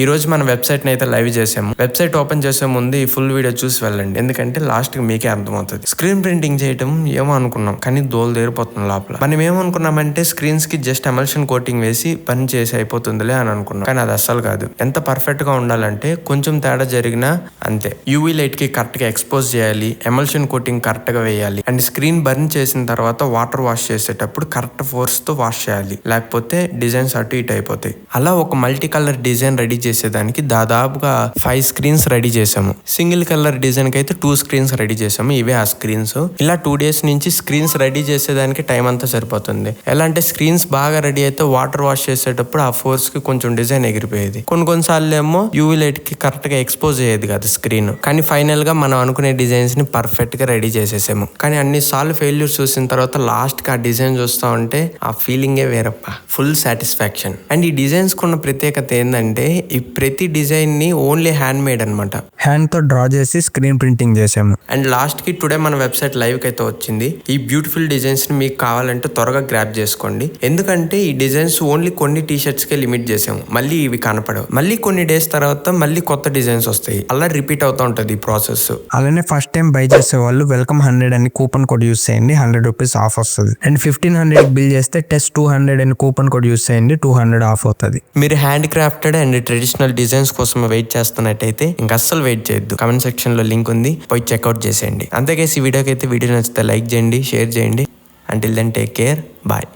ఈ రోజు మన వెబ్సైట్ ని అయితే లైవ్ చేసాము. వెబ్సైట్ ఓపెన్ చేసే ముందు ఈ ఫుల్ వీడియో చూసి వెళ్ళండి, ఎందుకంటే లాస్ట్ కి మీకే అర్థమవుతుంది. స్క్రీన్ ప్రింటింగ్ చేయడం ఏమో అనుకున్నాం, కానీ దోలు దేరిపోతుంది లోపల. మనం ఏమనుకున్నామంటే స్క్రీన్స్ కి జస్ట్ ఎమల్షన్ కోటింగ్ వేసి పని చేసి అయిపోతుందిలే అని అనుకున్నాం, కానీ అది అస్సలు కాదు. ఎంత పర్ఫెక్ట్ గా ఉండాలంటే కొంచెం తేడా జరిగినా అంతే. యూవీ లైట్ కి కరెక్ట్ గా ఎక్స్పోజ్ చేయాలి, ఎమల్షన్ కోటింగ్ కరెక్ట్ గా వేయాలి, అండ్ స్క్రీన్ బర్న్ చేసిన తర్వాత వాటర్ వాష్ చేసేటప్పుడు కరెక్ట్ ఫోర్స్ తో వాష్ చేయాలి, లేకపోతే డిజైన్స్ అటు ఇటు అయిపోతాయి. అలా ఒక మల్టీ కలర్ డిజైన్ రెడీ చేసేదానికి దాదాపుగా 5 స్క్రీన్స్ రెడీ చేసాము. సింగిల్ కలర్ డిజైన్ కి అయితే 2 స్క్రీన్స్ రెడీ చేసాము. ఇవే ఆ స్క్రీన్స్. ఇలా 2 days నుంచి స్క్రీన్స్ రెడీ చేసేదానికి టైం అంతా సరిపోతుంది. ఎలా అంటే స్క్రీన్స్ బాగా రెడీ అయితే వాటర్ వాష్ చేసేటప్పుడు ఆ ఫోర్స్ కి కొంచెం డిజైన్ ఎగిరిపోయేది. కొన్నిసార్లు ఏమో యూవీ లైట్ కి కరెక్ట్ గా ఎక్స్పోజ్ అయ్యేది కాదు స్క్రీన్. కానీ ఫైనల్ గా మనం అనుకునే డిజైన్స్ ని పర్ఫెక్ట్ గా రెడీ చేసేసాము. కానీ అన్ని సార్లు ఫెయిల్యూర్ చూసిన తర్వాత లాస్ట్ కి ఆ డిజైన్ చూస్తా ఉంటే ఆ ఫీలింగే వేరప్ప. Full satisfaction. అండ్ ఈ డిజైన్స్ కున్న ప్రత్యేకత ఏంటంటే ఈ ప్రతి డిజైన్ ని ఓన్లీ హ్యాండ్ మేడ్ అనమాట. హ్యాండ్ తో డ్రా చేసి స్క్రీన్ ప్రింటింగ్ చేసాము. అండ్ లాస్ట్ కి టుడే మన వెబ్సైట్ లైవ్ కి అయితే వచ్చింది. ఈ బ్యూటిఫుల్ డిజైన్స్ ని మీకు కావాలంటే త్వరగా గ్రాప్ చేసుకోండి, ఎందుకంటే ఈ డిజైన్స్ ఓన్లీ కొన్ని టీషర్ట్స్ కే లిమిట్ చేసాము. మళ్ళీ ఇవి కనపడవు. మళ్ళీ కొన్ని డేస్ తర్వాత మళ్ళీ కొత్త డిజైన్స్ వస్తాయి. అలా రిపీట్ అవుతూ ఉంటది ఈ ప్రాసెస్. అలానే ఫస్ట్ టైం బై చేసే వాళ్ళు వెల్కమ్ 100 అని కూపన్ కోడ్ యూస్ చేయండి, 100 రూపీస్ ఆఫ్ వస్తుంది. అండ్ 1500 బిల్ చేస్తే టెస్ట్ 200 అని కూపన్ కోడ్ యూస్ చేయండి, 200 ఆఫ్ అవుతుంది. మీరు hand crafted and traditional designs కోసం వెయిట్ చేస్తున్నట్టయితే ఇంకా అస్సలు వెయిట్ చేయొద్దు. కమెంట్ సెక్షన్ లో లింక్ ఉంది, పోయి చెక్అవుట్ చేసేయండి. అంతేకాసి ఈ వీడియోకి అయితే వీడియో నచ్చితే లైక్ చేయండి, షేర్ చేయండి. Until then take care, bye.